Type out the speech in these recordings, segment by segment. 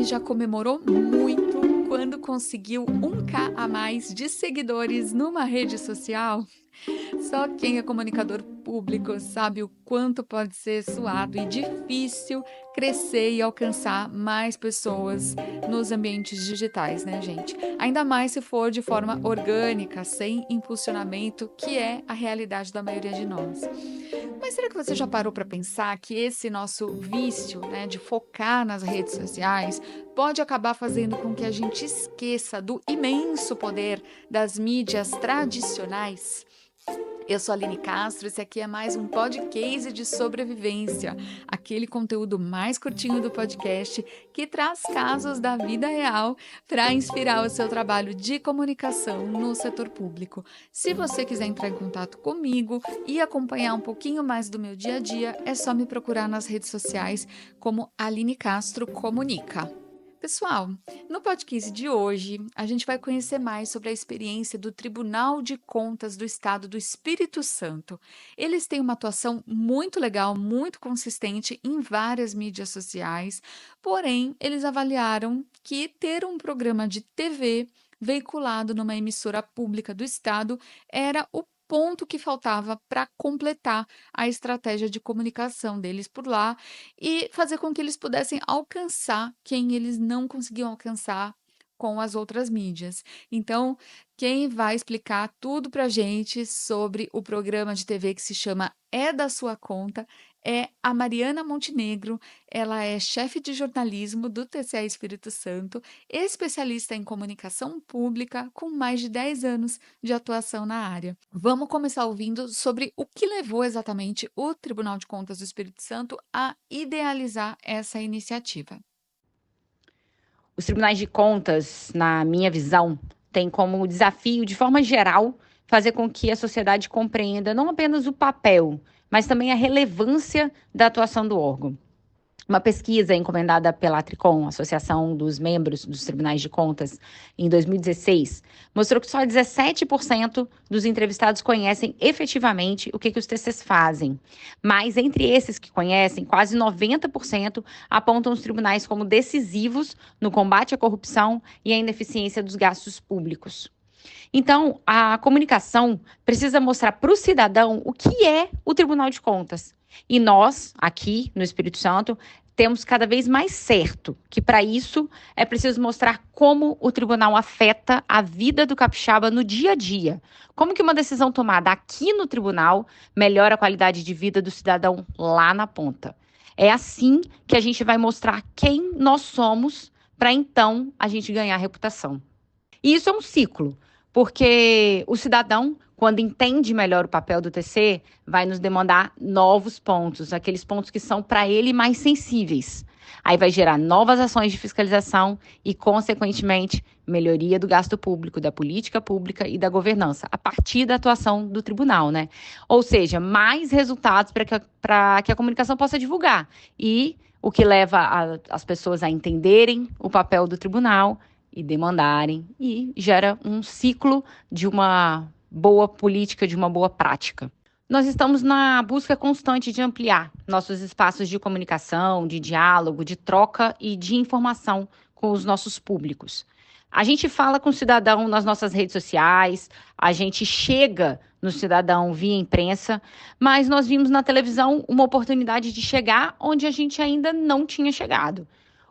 já comemorou muito quando conseguiu 1K a mais de seguidores numa rede social? Só quem é comunicador público sabe o quanto pode ser suado e difícil crescer e alcançar mais pessoas nos ambientes digitais, né, gente? Ainda mais se for de forma orgânica, sem impulsionamento, que é a realidade da maioria de nós. Mas será que você já parou para pensar que esse nosso vício, né, de focar nas redes sociais, pode acabar fazendo com que a gente esqueça do imenso poder das mídias tradicionais? Eu sou a Aline Castro, esse aqui é mais um podcast de sobrevivência, aquele conteúdo mais curtinho do podcast que traz casos da vida real para inspirar o seu trabalho de comunicação no setor público. Se você quiser entrar em contato comigo e acompanhar um pouquinho mais do meu dia a dia, é só me procurar nas redes sociais como Aline Castro Comunica. Pessoal, no podcast de hoje, a gente vai conhecer mais sobre a experiência do Tribunal de Contas do Estado do Espírito Santo. Eles têm uma atuação muito legal, muito consistente em várias mídias sociais, porém, eles avaliaram que ter um programa de TV veiculado numa emissora pública do Estado era o ponto que faltava para completar a estratégia de comunicação deles por lá e fazer com que eles pudessem alcançar quem eles não conseguiam alcançar com as outras mídias. Então, quem vai explicar tudo para a gente sobre o programa de TV que se chama É da Sua Conta é a Mariana Montenegro. Ela é chefe de jornalismo do TCE Espírito Santo, especialista em comunicação pública, com mais de 10 anos de atuação na área. Vamos começar ouvindo sobre o que levou exatamente o Tribunal de Contas do Espírito Santo a idealizar essa iniciativa. Os tribunais de contas, na minha visão, têm como desafio, de forma geral, fazer com que a sociedade compreenda não apenas o papel, mas também a relevância da atuação do órgão. Uma pesquisa encomendada pela Tricom, Associação dos Membros dos Tribunais de Contas, em 2016, mostrou que só 17% dos entrevistados conhecem efetivamente o que os TCs fazem. Mas, entre esses que conhecem, quase 90% apontam os tribunais como decisivos no combate à corrupção e à ineficiência dos gastos públicos. Então, a comunicação precisa mostrar para o cidadão o que é o Tribunal de Contas. E nós, aqui no Espírito Santo, temos cada vez mais certo que, para isso, é preciso mostrar como o tribunal afeta a vida do capixaba no dia a dia. Como que uma decisão tomada aqui no tribunal melhora a qualidade de vida do cidadão lá na ponta. É assim que a gente vai mostrar quem nós somos para, então, a gente ganhar reputação. E isso é um ciclo. Porque o cidadão, quando entende melhor o papel do TC, vai nos demandar novos pontos, aqueles pontos que são para ele mais sensíveis. Aí vai gerar novas ações de fiscalização e, consequentemente, melhoria do gasto público, da política pública e da governança, a partir da atuação do tribunal, né? Ou seja, mais resultados para que a comunicação possa divulgar. E o que leva as pessoas a entenderem o papel do tribunal e demandarem, e gera um ciclo de uma boa política, de uma boa prática. Nós estamos na busca constante de ampliar nossos espaços de comunicação, de diálogo, de troca e de informação com os nossos públicos. A gente fala com o cidadão nas nossas redes sociais, a gente chega no cidadão via imprensa, mas nós vimos na televisão uma oportunidade de chegar onde a gente ainda não tinha chegado.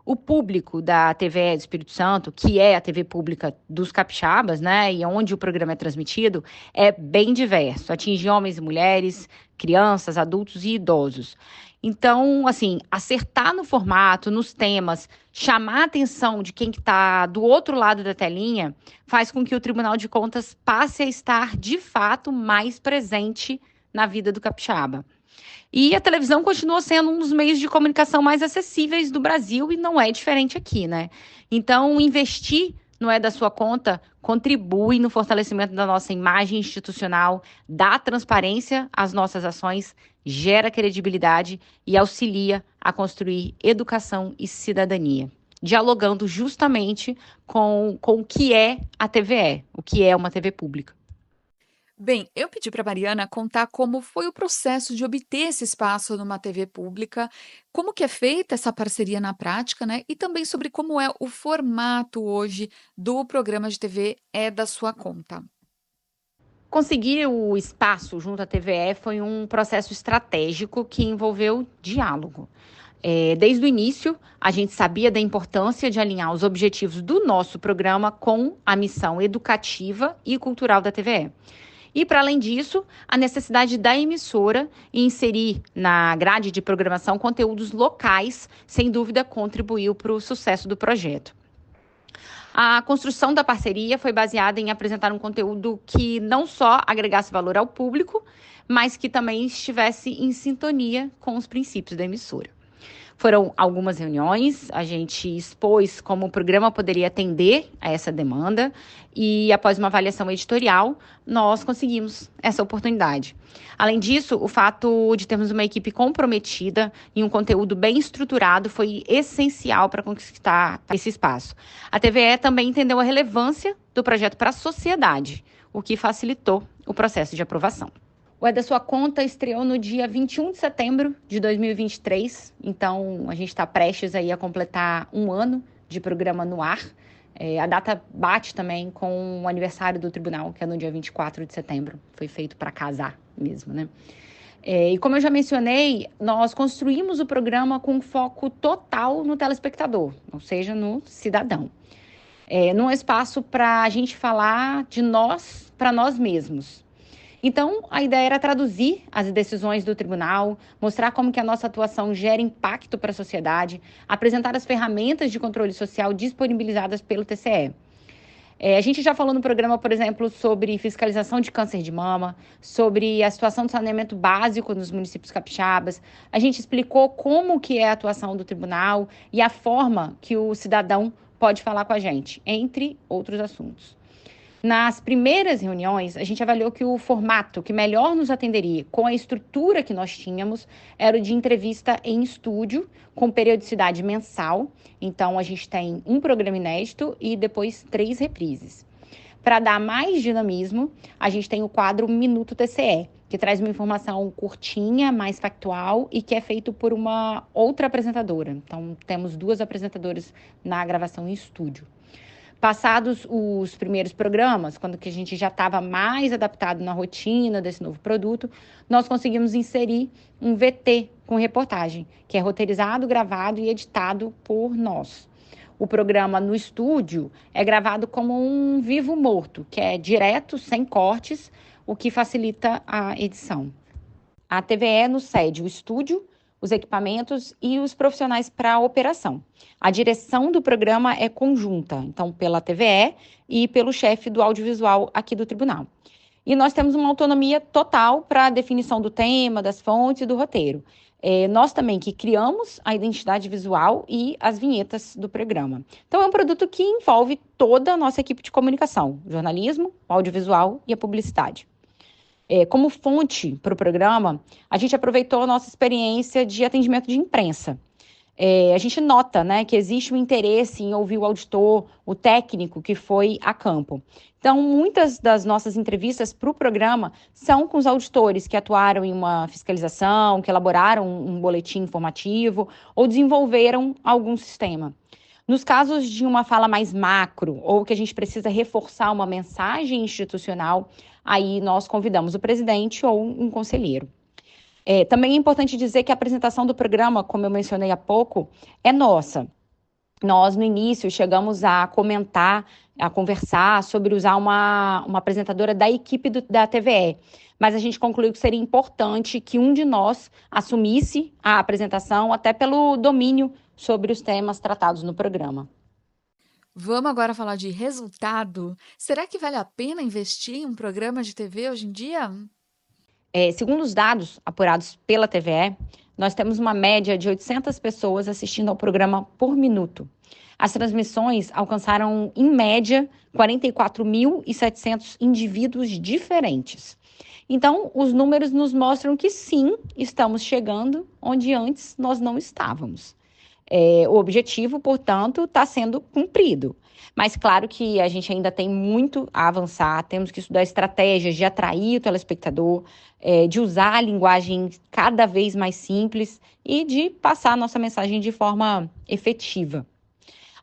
O público da TVE do Espírito Santo, que é a TV pública dos capixabas, né, e onde o programa é transmitido, é bem diverso. Atinge homens e mulheres, crianças, adultos e idosos. Então, assim, acertar no formato, nos temas, chamar a atenção de quem está do outro lado da telinha, faz com que o Tribunal de Contas passe a estar, de fato, mais presente na vida do capixaba. E a televisão continua sendo um dos meios de comunicação mais acessíveis do Brasil e não é diferente aqui, né? Então, investir no É da Sua Conta contribui no fortalecimento da nossa imagem institucional, dá transparência às nossas ações, gera credibilidade e auxilia a construir educação e cidadania, dialogando justamente com o que é a TVE, o que é uma TV pública. Bem, eu pedi para Mariana contar como foi o processo de obter esse espaço numa TV pública, como que é feita essa parceria na prática, né? E também sobre como é o formato hoje do programa de TV É da Sua Conta. Conseguir o espaço junto à TVE foi um processo estratégico que envolveu diálogo. Desde o início, a gente sabia da importância de alinhar os objetivos do nosso programa com a missão educativa e cultural da TVE. E, para além disso, a necessidade da emissora em inserir na grade de programação conteúdos locais, sem dúvida, contribuiu para o sucesso do projeto. A construção da parceria foi baseada em apresentar um conteúdo que não só agregasse valor ao público, mas que também estivesse em sintonia com os princípios da emissora. Foram algumas reuniões, a gente expôs como o programa poderia atender a essa demanda e, após uma avaliação editorial, nós conseguimos essa oportunidade. Além disso, o fato de termos uma equipe comprometida e um conteúdo bem estruturado foi essencial para conquistar esse espaço. A TVE também entendeu a relevância do projeto para a sociedade, o que facilitou o processo de aprovação. O É da Sua Conta estreou no dia 21 de setembro de 2023, então a gente está prestes aí a completar um ano de programa no ar. A data bate também com o aniversário do tribunal, que é no dia 24 de setembro. Foi feito para casar mesmo, né? E como eu já mencionei, nós construímos o programa com foco total no telespectador, ou seja, no cidadão. Num espaço para a gente falar de nós para nós mesmos. Então, a ideia era traduzir as decisões do tribunal, mostrar como que a nossa atuação gera impacto para a sociedade, apresentar as ferramentas de controle social disponibilizadas pelo TCE. A gente já falou no programa, por exemplo, sobre fiscalização de câncer de mama, sobre a situação do saneamento básico nos municípios capixabas. A gente explicou como que é a atuação do tribunal e a forma que o cidadão pode falar com a gente, entre outros assuntos. Nas primeiras reuniões, a gente avaliou que o formato que melhor nos atenderia com a estrutura que nós tínhamos era o de entrevista em estúdio, com periodicidade mensal. Então, a gente tem um programa inédito e depois 3 reprises. Para dar mais dinamismo, a gente tem o quadro Minuto TCE, que traz uma informação curtinha, mais factual e que é feito por uma outra apresentadora. Então, temos 2 apresentadoras na gravação em estúdio. Passados os primeiros programas, quando que a gente já estava mais adaptado na rotina desse novo produto, nós conseguimos inserir um VT com reportagem, que é roteirizado, gravado e editado por nós. O programa no estúdio é gravado como um vivo morto, que é direto, sem cortes, o que facilita a edição. A TVE nos cede o estúdio, os equipamentos e os profissionais para a operação. A direção do programa é conjunta, então pela TVE e pelo chefe do audiovisual aqui do tribunal. E nós temos uma autonomia total para a definição do tema, das fontes e do roteiro. Nós também que criamos a identidade visual e as vinhetas do programa. Então é um produto que envolve toda a nossa equipe de comunicação, o jornalismo, o audiovisual e a publicidade. Como fonte para o programa, a gente aproveitou a nossa experiência de atendimento de imprensa. A gente nota, né, que existe um interesse em ouvir o auditor, o técnico que foi a campo. Então, muitas das nossas entrevistas para o programa são com os auditores que atuaram em uma fiscalização, que elaboraram um boletim informativo ou desenvolveram algum sistema. Nos casos de uma fala mais macro ou que a gente precisa reforçar uma mensagem institucional, aí nós convidamos o presidente ou um conselheiro. Também é importante dizer que a apresentação do programa, como eu mencionei há pouco, é nossa. Nós, no início, chegamos a comentar, a conversar sobre usar uma apresentadora da equipe da TVE, mas a gente concluiu que seria importante que um de nós assumisse a apresentação, até pelo domínio sobre os temas tratados no programa. Vamos agora falar de resultado. Será que vale a pena investir em um programa de TV hoje em dia? Segundo os dados apurados pela TVE, nós temos uma média de 800 pessoas assistindo ao programa por minuto. As transmissões alcançaram, em média, 44.700 indivíduos diferentes. Então, os números nos mostram que sim, estamos chegando onde antes nós não estávamos. O objetivo, portanto, está sendo cumprido. Mas claro que a gente ainda tem muito a avançar, temos que estudar estratégias de atrair o telespectador, de usar a linguagem cada vez mais simples e de passar a nossa mensagem de forma efetiva.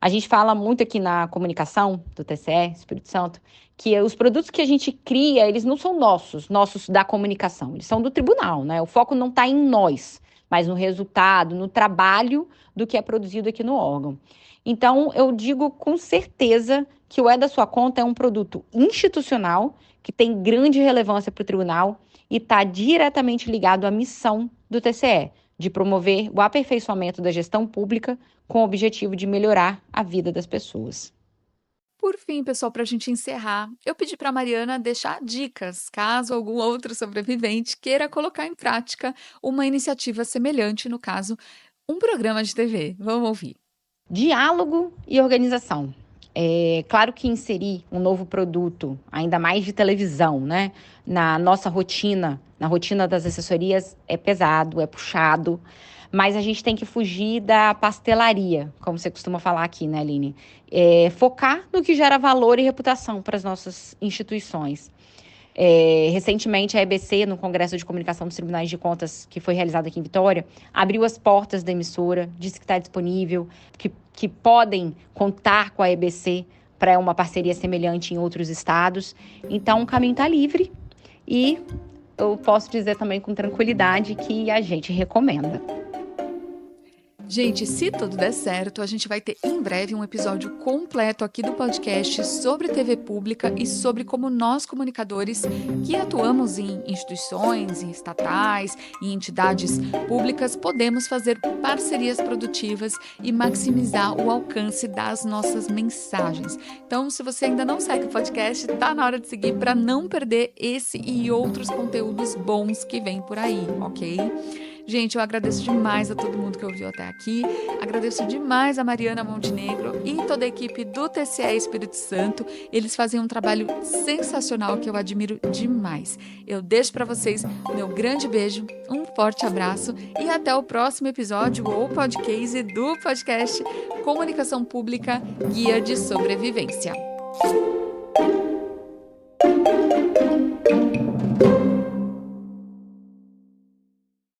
A gente fala muito aqui na comunicação do TCE, Espírito Santo, que os produtos que a gente cria, eles não são nossos da comunicação, eles são do tribunal, né? O foco não está em nós, mas no resultado, no trabalho do que é produzido aqui no órgão. Então, eu digo com certeza que o É da Sua Conta é um produto institucional, que tem grande relevância para o tribunal e está diretamente ligado à missão do TCE, de promover o aperfeiçoamento da gestão pública com o objetivo de melhorar a vida das pessoas. Por fim, pessoal, para a gente encerrar, eu pedi para a Mariana deixar dicas, caso algum outro sobrevivente queira colocar em prática uma iniciativa semelhante, no caso, um programa de TV. Vamos ouvir. Diálogo e organização. É claro que inserir um novo produto, ainda mais de televisão, né, na nossa rotina, na rotina das assessorias, é pesado, é puxado, mas a gente tem que fugir da pastelaria, como você costuma falar aqui, né, Aline? Focar no que gera valor e reputação para as nossas instituições. Recentemente, a EBC, no Congresso de Comunicação dos Tribunais de Contas, que foi realizado aqui em Vitória, abriu as portas da emissora, disse que está disponível, que podem contar com a EBC para uma parceria semelhante em outros estados. Então, o caminho está livre e eu posso dizer também com tranquilidade que a gente recomenda. Gente, se tudo der certo, a gente vai ter em breve um episódio completo aqui do podcast sobre TV pública e sobre como nós, comunicadores que atuamos em instituições, em estatais, em entidades públicas, podemos fazer parcerias produtivas e maximizar o alcance das nossas mensagens. Então, se você ainda não segue o podcast, tá na hora de seguir para não perder esse e outros conteúdos bons que vêm por aí, ok? Gente, eu agradeço demais a todo mundo que ouviu até aqui, agradeço demais a Mariana Montenegro e toda a equipe do TCE Espírito Santo, eles fazem um trabalho sensacional que eu admiro demais. Eu deixo para vocês meu grande beijo, um forte abraço e até o próximo episódio ou podcast do podcast Comunicação Pública Guia de Sobrevivência.